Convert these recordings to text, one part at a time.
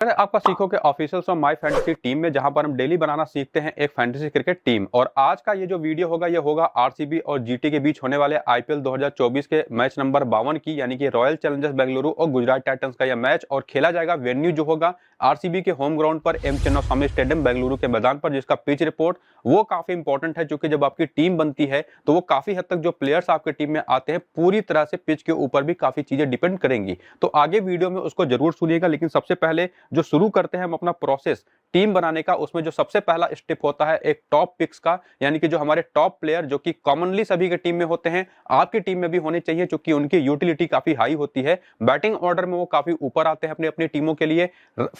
अगर आपका सीखोगे official of my fantasy team में, जहां पर हम डेली बनाना सीखते हैं एक फैंटेसी क्रिकेट टीम। और आज का ये जो वीडियो होगा ये होगा आरसीबी और जीटी के बीच होने वाले आईपीएल 2024 के मैच नंबर 52 की, यानी कि रॉयल चैलेंजर्स बेंगलुरु और गुजरात टाइटंस का यह मैच। और खेला जाएगा वेन्यू जो होगा आरसीबी के होम ग्राउंड पर एम चिन्नास्वामी स्टेडियम बेंगलुरु के मैदान पर, जिसका पिच रिपोर्ट वो काफी इंपॉर्टेंट है, क्योंकि जब आपकी टीम बनती है तो वो काफी हद तक जो प्लेयर्स आपके टीम में आते हैं पूरी तरह से पिच के ऊपर भी काफी चीजें डिपेंड करेंगी। तो आगे वीडियो में उसको जरूर सुनिएगा, लेकिन सबसे पहले जो शुरू करते हैं हम अपना प्रोसेस टीम बनाने का, उसमें जो सबसे पहला स्टेप होता है एक टॉप पिक्स का, यानी कि जो हमारे टॉप प्लेयर जो कि कॉमनली सभी के टीम में होते हैं, आपकी टीम में भी होने चाहिए, क्योंकि उनकी यूटिलिटी काफी हाई होती है। बैटिंग ऑर्डर में वो काफी ऊपर आते हैं अपनी अपनी टीमों के लिए,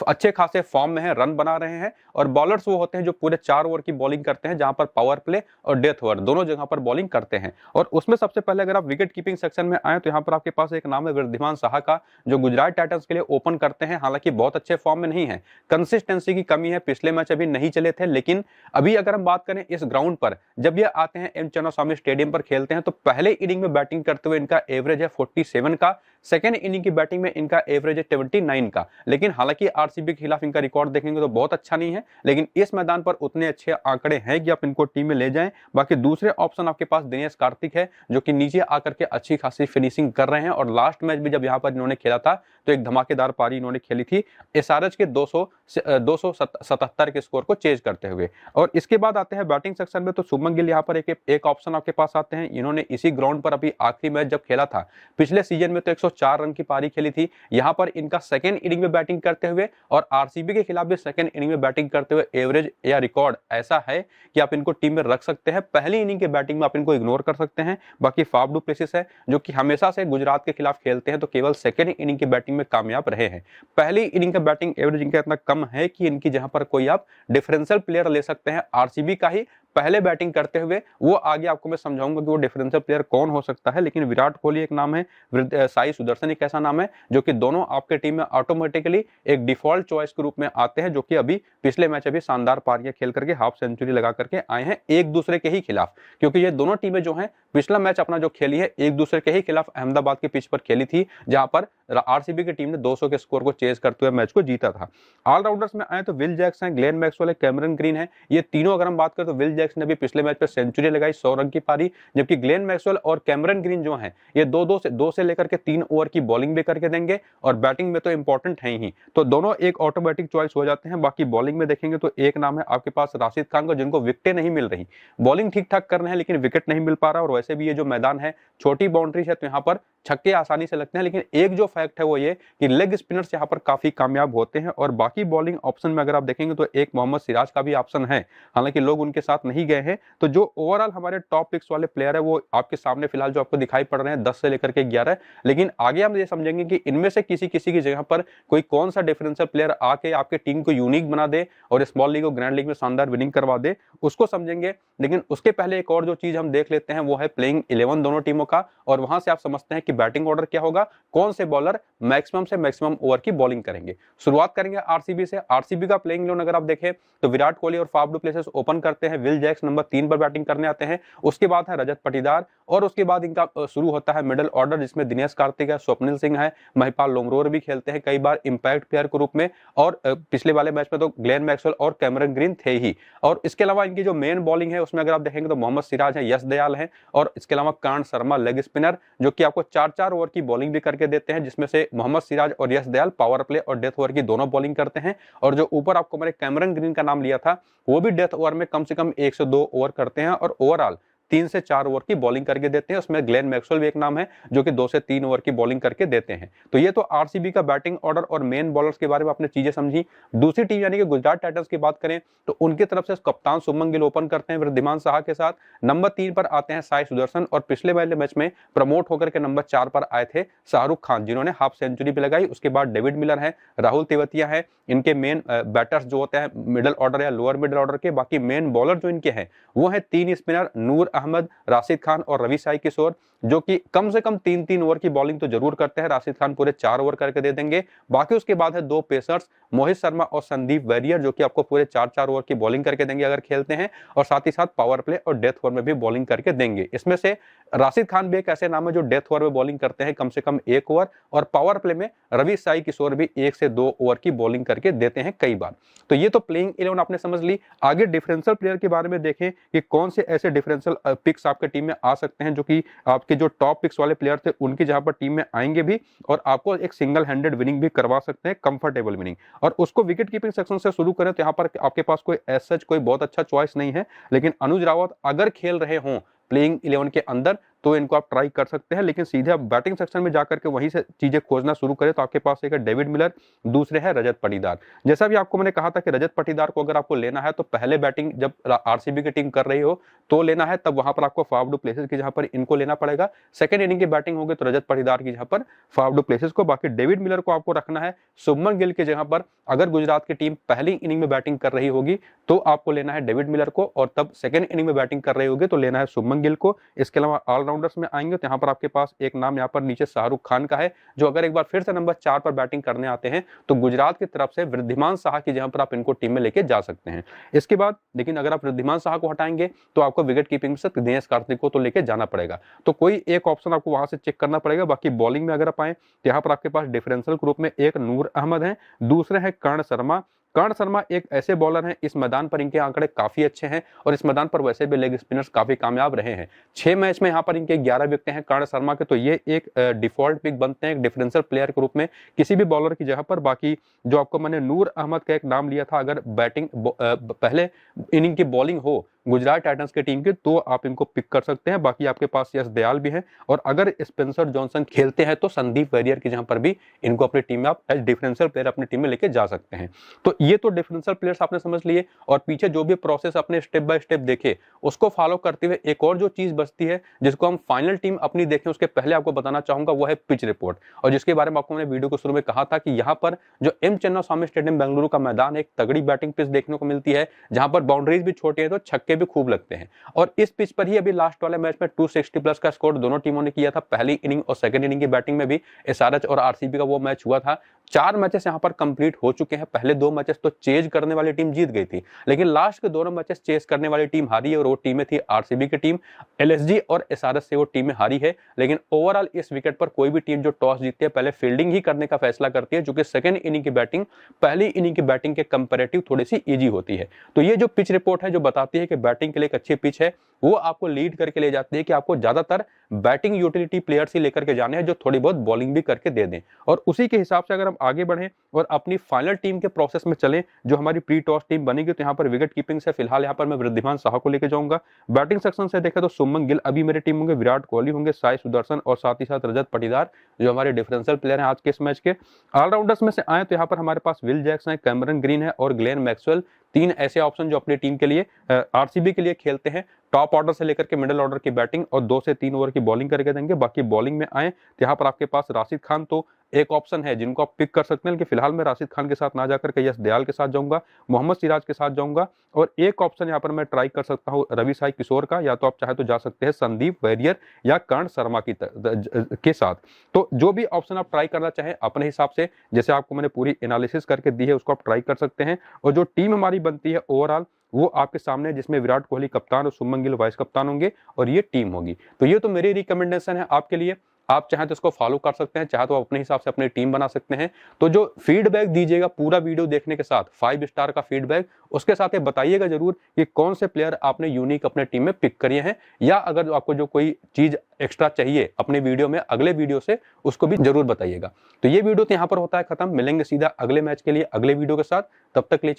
अच्छे खासे फॉर्म में है, रन बना रहे हैं। और बॉलर्स वो होते हैं जो पूरे 4 ओवर की बॉलिंग करते हैं, जहां पर पावर प्ले और डेथ ओवर दोनों जगह पर बॉलिंग करते हैं। और उसमें सबसे पहले अगर आप विकेट कीपिंग सेक्शन में आए तो यहाँ पर आपके पास एक नाम है वृद्धिमान साहा का, जो गुजरात टाइटंस के लिए ओपन करते हैं। हालांकि बहुत अच्छे फॉर्म में नहीं है, कंसिस्टेंसी की कमी है, पिछले मैच अभी नहीं चले थे। लेकिन अभी अगर हम बात करें इस ग्राउंड पर, जब ये आते हैं एम चिन्नास्वामी स्टेडियम पर खेलते हैं, तो पहले इनिंग में बैटिंग करते हुए इनका एवरेज है 47 का, सेकेंड इनिंग की बैटिंग में इनका एवरेज है 79 का। लेकिन हालांकि आरसीबी के खिलाफ इनका रिकॉर्ड देखेंगे तो बहुत अच्छा नहीं है, लेकिन इस मैदान पर उतने अच्छे आंकड़े हैं कि आप इनको टीम में ले जाएं। बाकी दूसरे ऑप्शन आपके पास दिनेश कार्तिक है, जो कि नीचे आकर के अच्छी खासी फिनिशिंग कर रहे हैं। और लास्ट मैच भी जब यहाँ पर इन्होंने खेला था तो एक धमाकेदार पारी इन्होंने खेली थी एसआरएच के 277 के स्कोर को चेज करते हुए। और इसके बाद आते हैं बैटिंग सेक्शन में, तो शुभमन गिल यहाँ पर एक ऑप्शन आपके पास आते हैं। इन्होंने इसी ग्राउंड पर अभी आखिरी मैच जब खेला था पिछले सीजन में तो 104 रन की पारी खेली थी। यहाँ पर इनका सेकेंड इनिंग में बैटिंग करते हुए और आरसीबी के खिलाफ भी सेकेंड इनिंग में बैटिंग करते हुए एवरेज या रिकॉर्ड ऐसा है कि आप इनको टीम में रख सकते हैं। पहली इनिंग के बैटिंग में आप इनको इग्नोर कर सकते हैं। बाकी फाफ डू प्लेसिस है, जो कि हमेशा से गुजरात के खिलाफ खेलते हैं तो केवल सेकेंड इनिंग की बैटिंग में कामयाब रहे हैं। पहली इनिंग का बैटिंग एवरेज इनका इतना कम है कि इनकी जहां पर कोई आप डिफरेंशियल प्लेयर ले सकते हैं आरसीबी का ही पहले बैटिंग करते हुए, वो आगे आपको मैं समझाऊंगा कि वो डिफरेंशियल प्लेयर कौन हो सकता है। लेकिन विराट कोहली एक नाम है, साई सुदर्शन एक ऐसा नाम है, जो कि दोनों आपके टीम में ऑटोमेटिकली एक डिफॉल्ट चॉइस के रूप में आते हैं, जो कि अभी पिछले मैच अभी शानदार पारियां खेल करके हाफ सेंचुरी लगा करके आए हैं एक दूसरे के ही खिलाफ। क्योंकि ये दोनों टीमें जो हैं पिछला मैच अपना जो खेली है एक दूसरे के ही खिलाफ अहमदाबाद के पिच पर खेली थी, जहां पर आरसीबी की टीम ने 200 के स्कोर को चेज करते हुए मैच को जीता था। ऑलराउंडर्स में आए तो विल जैक्स हैं, ग्लेन मैक्सवेल है, कैमरन ग्रीन है। ये तीनों अगर हम बात करें तो विल जैक्स ने भी पिछले मैच पर सेंचुरी लगाई 100 रन की पारी, जबकि ग्लेन मैक्सवेल और कैमरन ग्रीन जो हैं ये दो से लेकर के 3 ओवर की बॉलिंग भी करके देंगे, और बैटिंग में तो इंपॉर्टेंट है ही, तो दोनों एक ऑटोमेटिक चॉइस हो जाते हैं। बाकी बॉलिंग में देखेंगे तो एक नाम है आपके पास राशिद खान का, जिनको विकेटें नहीं मिल रही, बॉलिंग ठीक ठाक कर रहे हैं लेकिन विकेट नहीं मिल पा रहा। और वैसे भी ये जो मैदान है छोटी बाउंड्री है तो यहाँ पर छक्के आसानी से लगते हैं, लेकिन एक जो फैक्ट है वो ये कि लेग स्पिनर्स यहाँ पर काफी कामयाब होते हैं। और बाकी बॉलिंग ऑप्शन में अगर आप देखेंगे तो एक मोहम्मद सिराज का भी ऑप्शन है, हालांकि लोग उनके साथ नहीं गए हैं। तो जो ओवरऑल हमारे टॉप पिक्स वाले प्लेयर है वो आपके सामने फिलहाल जो आपको दिखाई पड़ रहे हैं 10 से लेकर के 11, लेकिन आगे हम ये समझेंगे कि इनमें से किसी किसी की जगह पर कोई कौन सा डिफरेंशियल प्लेयर आके आपके टीम को यूनिक बना दे और स्मॉल लीग और ग्रैंड लीग में शानदार विनिंग करवा दे, उसको समझेंगे। लेकिन उसके पहले एक और जो चीज हम देख लेते हैं वो है प्लेइंग 11 दोनों टीमों का, और वहां से आप समझते हैं कि बैटिंग ऑर्डर क्या होगा, कौन से बॉलर मैक्सिमम से मैक्सिमम ओवर की बॉलिंग करेंगे। शुरुआत करेंगे आरसीबी से। आरसीबी का प्लेइंग 11 अगर आप देखें तो विराट कोहली और फाफ डू प्लेसिस ओपन करते हैं, विल जैक्स नंबर 3 पर बैटिंग करने आते हैं, उसके बाद है रजत पाटीदार, और उसके बाद इनका शुरू होता है मिडिल ऑर्डर, जिसमें दिनेश कार्तिक है, स्वप्निल सिंह है, महिपाल लोमरोर भी खेलते हैं कई बार इंपैक्ट प्लेयर के रूप में, और पिछले वाले मैच में तो ग्लेन मैक्सवेल और कैमरन ग्रीन थे ही। और इसके अलावा इनकी जो मेन बॉलिंग है उसमें अगर आप देखेंगे तो मोहम्मद सिराज है, यश दयाल है, और इसके अलावा कर्ण शर्मा लेग स्पिनर, जो कि आपको 4-4 ओवर की बॉलिंग भी करके देते हैं, जिसमें से मोहम्मद सिराज और यश दयाल पावर प्ले और डेथ ओवर की दोनों बॉलिंग करते हैं। और जो ऊपर आपको मैंने कैमरन ग्रीन का नाम लिया था वो भी डेथ ओवर में कम से कम 1 से 2 ओवर करते हैं, और ओवरऑल 3 से 4 ओवर की बॉलिंग करके देते हैं। उसमें ग्लेन मैक्सवेल भी एक नाम है, जो कि 2 से 3 ओवर की बॉलिंग करके देते हैं। तो ये तो आरसीबी का बैटिंग ऑर्डर और मेन बॉलर्स के बारे में आपने चीजें समझी। दूसरी टीम यानी कि गुजरात टाइटंस की बात करें तो उनकी तरफ से कप्तान शुभमन गिल ओपन करते हैं वृद्धिमान साहा के साथ। नंबर 3 पर आते हैं साई सुदर्शन, और पिछले वाले मैच में प्रमोट होकर के नंबर 4 पर आए थे शाहरुख खान, जिन्होंने हाफ सेंचुरी भी लगाई। उसके बाद डेविड मिलर है, राहुल तेवतिया है, इनके मेन बैटर्स जो होते हैं मिडिल ऑर्डर या लोअर मिडिल ऑर्डर के। बाकी मेन बॉलर जो इनके हैं वो है 3 स्पिनर, नूर अहमद, राशिद खान और रवि साई किशोर। जो कि कम से कम 3-3 ओवर की बॉलिंग तो जरूर करते हैं। राशिद खान पूरे 4 ओवर करके दे देंगे। बाकी उसके बाद है 2 पेसर्स मोहित शर्मा और संदीप वैरियर, जो कि आपको पूरे 4-4 ओवर की बॉलिंग करके देंगे अगर खेलते हैं, और साथ ही साथ पावर प्ले और डेथ ओवर में भी बॉलिंग करके देंगे। इसमें से राशिद खान भी एक ऐसे नाम है जो डेथ ओवर में बॉलिंग करते हैं कम से कम 1 ओवर, और पावर प्ले में रवि साई किशोर भी 1 से 2 ओवर की बॉलिंग करके देते हैं कई बार। तो ये तो प्लेइंग 11 आपने समझ ली। आगे डिफरेंशियल प्लेयर के बारे में देखें कि कौन से ऐसे डिफरेंशियल पिक्स आपके टीम में आ सकते हैं, जो कि आपके जो टॉप पिक्स वाले प्लेयर थे उनकी जहां पर टीम में आएंगे भी, और आपको एक सिंगल हैंडेड विनिंग भी करवा सकते हैं, कंफर्टेबल विनिंग। और उसको विकेट कीपिंग सेक्शन से शुरू करें तो यहाँ पर आपके पास कोई ऐसा कोई बहुत अच्छा चॉइस नहीं है, लेकिन अनुज रावत अगर खेल रहे हों प्लेइंग 11 के अंदर तो इनको आप ट्राई कर सकते हैं। लेकिन सीधे आप बैटिंग सेक्शन में जाकर के वहीं से चीजें खोजना शुरू करें तो आपके पास एक है डेविड मिलर, दूसरे है रजत पाटीदार। जैसा भी आपको मैंने कहा था कि रजत पाटीदार को अगर आपको लेना है तो पहले बैटिंग जब आरसीबी की टीम कर रही हो तो लेना है, तब वहां पर आपको फाफ डू प्लेसेस की जहां पर इनको लेना पड़ेगा। सेकंड इनिंग की बैटिंग होगी तो रजत पाटीदार की जहां पर फाफ डू प्लेसेस को, बाकी डेविड मिलर को आपको रखना है शुभमन गिल की जगह पर। अगर गुजरात की टीम पहली इनिंग में बैटिंग कर रही होगी तो आपको लेना है डेविड मिलर को, और तब सेकंड इनिंग में बैटिंग कर रही होगी तो लेना है शुभमन गिल को। इसके अलावा ऑलराउंडर्स में आएंगे तो यहाँ पर आपके पास एक नाम यहाँ पर नीचे शाहरुख खान का है, जो अगर एक बार फिर से नंबर 4 पर बैटिंग करने आते हैं तो गुजरात की तरफ से वृद्धिमान साहा की जहां पर आप इनको टीम में लेके जा सकते हैं। इसके बाद लेकिन अगर आप वृद्धिमान साहा को हटाएंगे तो आपको विकेट कीपिंग से दिनेश कार्तिक को तो लेके जाना पड़ेगा, तो कोई एक ऑप्शन आपको वहां से चेक करना पड़ेगा। बाकी बॉलिंग में अगर आप आए तो यहाँ पर आपके पास डिफरेंशियल ग्रुप में एक नूर अहमद है, दूसरे हैं कर्ण शर्मा। कर्ण शर्मा एक ऐसे बॉलर हैं, इस मैदान पर इनके आंकड़े काफी अच्छे हैं और इस मैदान पर वैसे भी लेग स्पिनर्स काफी कामयाब रहे हैं। 6 मैच में यहाँ पर इनके 11 विकेट हैं कर्ण शर्मा के, तो ये एक डिफॉल्ट पिक बनते हैं एक डिफरेंशियल प्लेयर के रूप में किसी भी बॉलर की जगह पर। बाकी जो आपको मैंने नूर अहमद का एक नाम लिया था, अगर बैटिंग पहले इनिंग की बॉलिंग हो गुजरात टाइटंस की टीम की तो आप इनको पिक कर सकते हैं। बाकी आपके पास यश दयाल भी है, और अगर स्पेंसर जॉनसन खेलते हैं तो संदीप वैरियर की जहां पर भी इनको अपनी टीम में आप एज डिफरेंशियल प्लेयर अपनी टीम में लेके जा सकते हैं। तो ये तो डिफरेंशियल प्लेयर्स आपने समझ लिए, और पीछे जो भी प्रोसेस अपने स्टेप बाय स्टेप देखे उसको फॉलो करते हुए एक और जो चीज बचती है जिसको हम फाइनल टीम अपनी देखें उसके पहले आपको बताना चाहूंगा, वो है पिच रिपोर्ट। और जिसके बारे में आपको मैंने वीडियो को शुरू में कहा था कि यहाँ पर जो एम चन्नास्वामी स्टेडियम बेंगलुरु का मैदान एक तगड़ी बैटिंग पिच देखने को मिलती है, जहां पर बाउंड्रीज भी छोटी है तो छक्के भी खूब लगते हैं। और इस पिच पर ही अभी लास्ट वाले मैच में 260 प्लस का स्कोर दोनों टीमों ने किया था। पहली इनिंग और सेकंड इनिंग की बैटिंग में भी एसआरएच और आरसीबी का वो मैच हुआ था। 4 मैचेस यहां पर कंप्लीट हो चुके हैं। पहले 2 मैचेस तो चेज करने वाली टीम जीत गई थी, लेकिन लास्ट के दोनों मैचेस चेस करने वाली टीम हारी है, और वो टीमें थी आरसीबी की टीम, एलएसजी और एसआरएच से वो टीमें हारी है। लेकिन ओवरऑल इस विकेट पर कोई भी टीम जो टॉस जीतती है पहले फील्डिंग ही करने का फैसला करती है, जो कि सेकंड इनिंग की बैटिंग पहली इनिंग की बैटिंग के कंपैरेटिव थोड़ी सी इजी होती है। तो ये जो पिच रिपोर्ट है जो बताती है कि बैटिंग के लिए एक अच्छी पिच है, वो आपको लीड करके ले जाती है कि आपको ज्यादातर बैटिंग यूटिलिटी प्लेयर्स ही लेकर के जाने हैं जो थोड़ी बहुत बॉलिंग भी करके दे दें। और उसी के हिसाब से अगर हम आगे बढ़ें और अपनी फाइनल टीम के प्रोसेस में चलें, जो हमारी प्री टॉस टीम बनेगी, तो यहाँ पर विकेट कीपिंग से फिलहाल यहाँ पर मैं वृद्धिमान साहा को लेकर जाऊंगा। बैटिंग सेक्शन से देखें तो शुभमन गिल अभी मेरी टीम होंगे, विराट कोहली होंगे, साई सुदर्शन और साथ ही साथ रजत पाटीदार जो हमारे डिफरेंशियल प्लेयर हैं आज के इस मैच के। ऑलराउंडर्स में से आए तो यहाँ पर हमारे पास विल जैक्स है, कैमरन ग्रीन है और ग्लेन मैक्सवेल, 3 ऐसे ऑप्शन जो अपनी टीम के लिए आरसीबी के लिए खेलते हैं। टॉप ऑर्डर से लेकर के मिडिल ऑर्डर की बैटिंग और 2 से 3 ओवर की बॉलिंग करके देंगे। बाकी बॉलिंग में आए तो यहाँ पर आपके पास राशिद खान तो एक ऑप्शन है जिनको आप पिक कर सकते हैं, लेकिन फिलहाल मैं राशिद खान के साथ ना जाकर के यश दयाल के साथ जाऊंगा, मोहम्मद सिराज के साथ जाऊंगा, और एक ऑप्शन यहाँ पर मैं ट्राई कर सकता हूँ रवि साई किशोर का, या तो आप चाहे तो जा सकते हैं संदीप वैरियर या कर्ण शर्मा के साथ। तो जो भी ऑप्शन आप ट्राई करना चाहें अपने हिसाब से, जैसे आपको मैंने पूरी एनालिसिस करके दी है उसको आप ट्राई कर सकते हैं। और जो टीम हमारी बनती है ओवरऑल वो आपके सामने, जिसमें विराट कोहली कप्तान और शुभमन गिल वाइस कप्तान होंगे, और ये टीम होगी। तो ये तो मेरी रिकमेंडेशन है आपके लिए, आप चाहें तो इसको फॉलो कर सकते हैं, चाहे तो आप अपने हिसाब से अपनी टीम बना सकते हैं। तो जो फीडबैक दीजिएगा पूरा वीडियो देखने के साथ 5 स्टार का फीडबैक, उसके साथ ये बताइएगा जरूर कि कौन से प्लेयर आपने यूनिक अपने टीम में पिक करिए हैं, या अगर आपको जो कोई चीज एक्स्ट्रा चाहिए अपने वीडियो में अगले वीडियो से उसको भी जरूर बताइएगा। तो ये वीडियो तो यहाँ पर होता है खत्म, मिलेंगे सीधा अगले मैच के लिए अगले वीडियो के साथ, तब तक के लिए